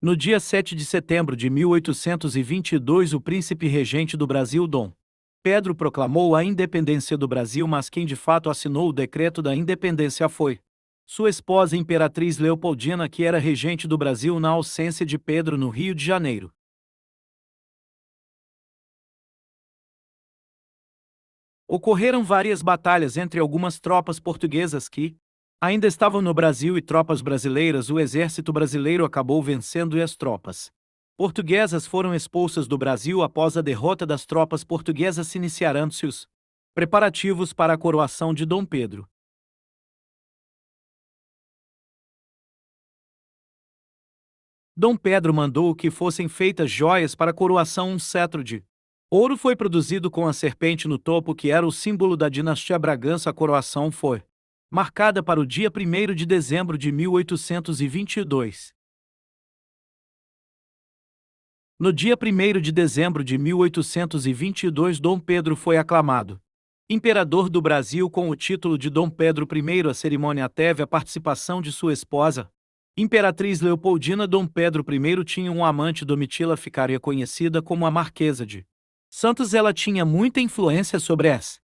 No dia 7 de setembro de 1822, o príncipe regente do Brasil, Dom Pedro, proclamou a independência do Brasil, mas quem de fato assinou o decreto da independência foi sua esposa, Imperatriz Leopoldina, que era regente do Brasil na ausência de Pedro no Rio de Janeiro. Ocorreram várias batalhas entre algumas tropas portuguesas que ainda estavam no Brasil e tropas brasileiras. O exército brasileiro acabou vencendo e as tropas portuguesas foram expulsas do Brasil. Após a derrota das tropas portuguesas, se iniciaram-se os preparativos para a coroação de Dom Pedro. Dom Pedro mandou que fossem feitas joias para a coroação. Um cetro de ouro foi produzido com a serpente no topo, que era o símbolo da dinastia Bragança. A coroação foi marcada para o dia 1º de dezembro de 1822. No dia 1º de dezembro de 1822, Dom Pedro foi aclamado imperador do Brasil com o título de Dom Pedro I. A cerimônia teve a participação de sua esposa, Imperatriz Leopoldina. Dom Pedro I tinha um amante, Domitila, ficaria conhecida como a Marquesa de Santos. Ela tinha muita influência sobre as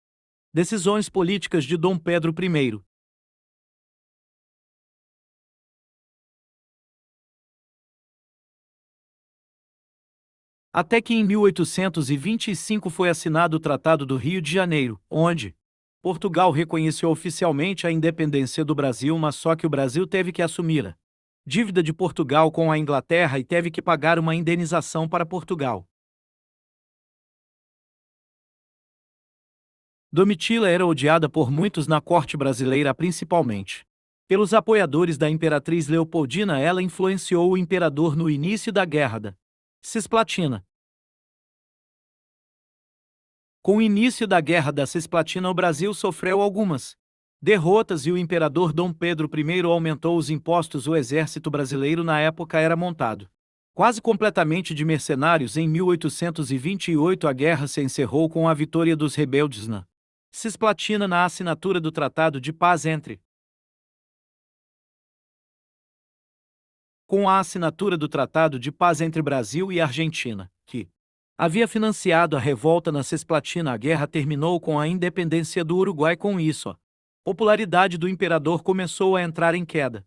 decisões políticas de Dom Pedro I. Até que em 1825 foi assinado o Tratado do Rio de Janeiro, onde Portugal reconheceu oficialmente a independência do Brasil, mas só que o Brasil teve que assumir a dívida de Portugal com a Inglaterra e teve que pagar uma indenização para Portugal. Domitila era odiada por muitos na corte brasileira, principalmente pelos apoiadores da Imperatriz Leopoldina. Ela influenciou o imperador no início da Guerra da Cisplatina. Com o início da Guerra da Cisplatina, o Brasil sofreu algumas derrotas e o imperador Dom Pedro I aumentou os impostos. O exército brasileiro na época era montado quase completamente de mercenários. Em 1828, a guerra se encerrou com a vitória dos rebeldes na Cisplatina na assinatura do Tratado de Paz entre Brasil e Argentina, que havia financiado a revolta na Cisplatina. A guerra terminou com a independência do Uruguai. Com isso, a popularidade do imperador começou a entrar em queda.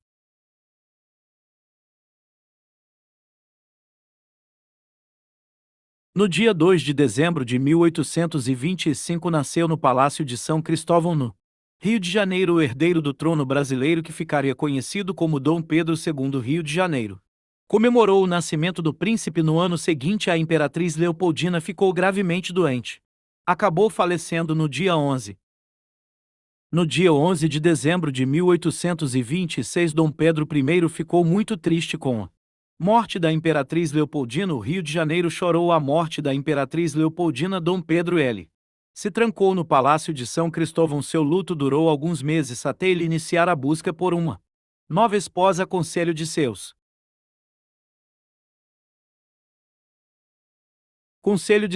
No dia 2 de dezembro de 1825 nasceu no Palácio de São Cristóvão, no Rio de Janeiro, o herdeiro do trono brasileiro, que ficaria conhecido como Dom Pedro II. Rio de Janeiro comemorou o nascimento do príncipe. No ano seguinte, a Imperatriz Leopoldina ficou gravemente doente. Acabou falecendo no dia 11. No dia 11 de dezembro de 1826, Dom Pedro I ficou muito triste com a morte da Imperatriz Leopoldina. O Rio de Janeiro chorou a morte da Imperatriz Leopoldina. Dom Pedro se trancou no Palácio de São Cristóvão. Seu luto durou alguns meses até ele iniciar a busca por uma nova esposa. Conselho de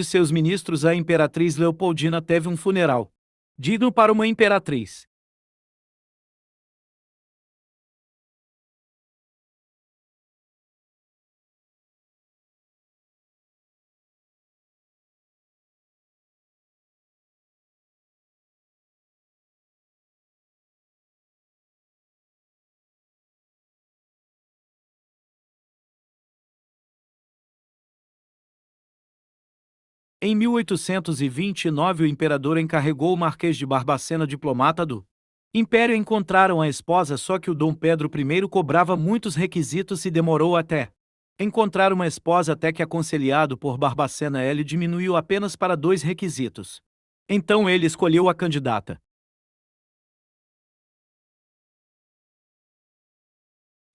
seus ministros, a Imperatriz Leopoldina teve um funeral digno para uma imperatriz. Em 1829, o imperador encarregou o Marquês de Barbacena, diplomata do Império. Encontraram a esposa, só que o Dom Pedro I cobrava muitos requisitos e demorou até encontrar uma esposa, até que, aconselhado por Barbacena, ele diminuiu apenas para 2 requisitos. Então ele escolheu a candidata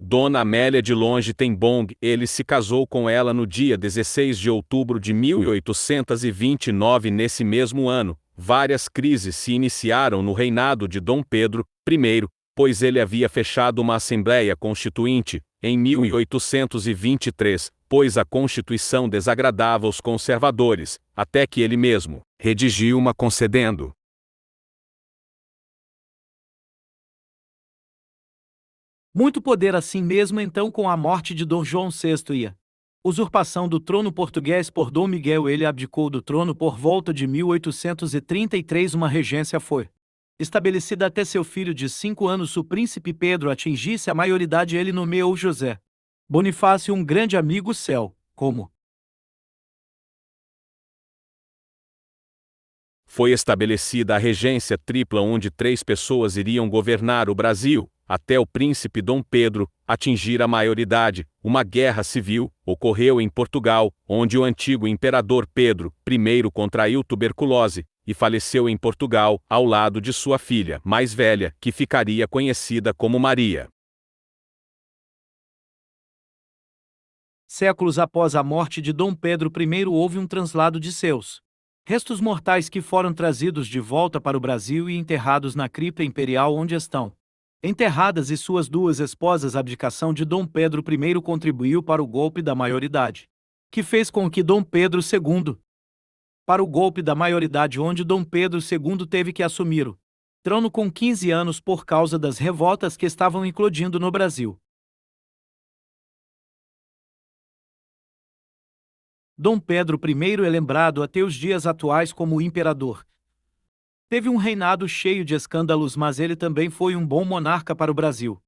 Dona Amélia de Longe Tenbong. Ele se casou com ela no dia 16 de outubro de 1829. Nesse mesmo ano, várias crises se iniciaram no reinado de Dom Pedro I, pois ele havia fechado uma Assembleia Constituinte, em 1823, pois a Constituição desagradava os conservadores, até que ele mesmo redigiu uma concedendo Muito poder assim mesmo então com a morte de Dom João VI e a usurpação do trono português por Dom Miguel. Ele abdicou do trono por volta de 1833. Uma regência foi estabelecida até seu filho de 5 anos, o príncipe Pedro, atingisse a maioridade. Ele nomeou José Bonifácio, um grande amigo seu, como Foi estabelecida a regência tripla, onde 3 pessoas iriam governar o Brasil, até o príncipe Dom Pedro atingir a maioridade. Uma guerra civil ocorreu em Portugal, onde o antigo imperador Pedro I contraiu tuberculose e faleceu em Portugal, ao lado de sua filha mais velha, que ficaria conhecida como Maria. séculos após a morte de Dom Pedro I, houve um translado de seus restos mortais, que foram trazidos de volta para o Brasil e enterrados na cripta imperial, onde estão enterradas e suas 2 esposas. A abdicação de Dom Pedro I contribuiu para o golpe da maioridade, que fez com que Dom Pedro II, para o golpe da maioridade, onde Dom Pedro II teve que assumir o trono com 15 anos por causa das revoltas que estavam eclodindo no Brasil. Dom Pedro I é lembrado até os dias atuais como o imperador. Teve um reinado cheio de escândalos, mas ele também foi um bom monarca para o Brasil.